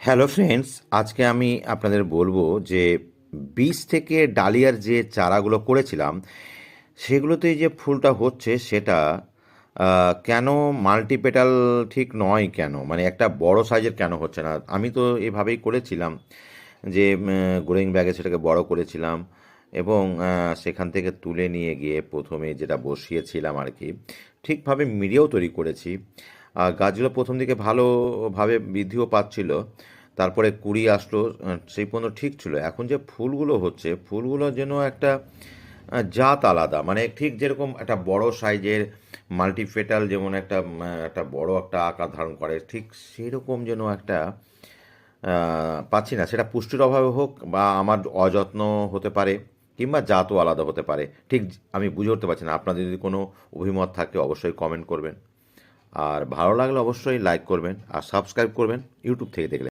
Hello friends, আজকে আমি আপনাদের বলবো যে বীজ থেকে ডালিয়ার যে চারাগুলো করেছিলাম সেগুলোতে যে ফুলটা হচ্ছে সেটা কেন মাল্টিপেটাল ঠিক নয়, কেন মানে একটা বড় সাইজের কেন হচ্ছে না। আমি তো এভাবেই করেছিলাম যে গ্রোয়িং ব্যাগে সেটাকে বড় করেছিলাম এবং সেখান থেকে তুলে নিয়ে গিয়ে প্রথমে যেটা বসিয়েছিলাম আর কি, ঠিকভাবে মিডিয়াও তৈরি করেছি। গাছগুলো প্রথম দিকে ভালোভাবে বৃদ্ধিও পাচ্ছিল, তারপরে কুড়ি আসলো, সেই পর্যন্ত ঠিক ছিল। এখন যে ফুলগুলো হচ্ছে, ফুলগুলো যেন একটা জাত আলাদা, মানে ঠিক যেরকম একটা বড় সাইজের মাল্টিপেটাল যেমন একটা বড় একটা আকার ধারণ করে, ঠিক সেরকম যেন একটা পাচ্ছি না। সেটা পুষ্টির অভাবে হোক বা আমার অযত্ন হতে পারে, কিংবা জাতও আলাদা হতে পারে, ঠিক আমি বুঝে উঠতে পারছি না। আপনাদের যদি কোনো অভিমত থাকে অবশ্যই কমেন্ট করবেন, আর ভালো লাগলে অবশ্যই লাইক করবেন আর সাবস্ক্রাইব করবেন ইউটিউব থেকে দেখলে।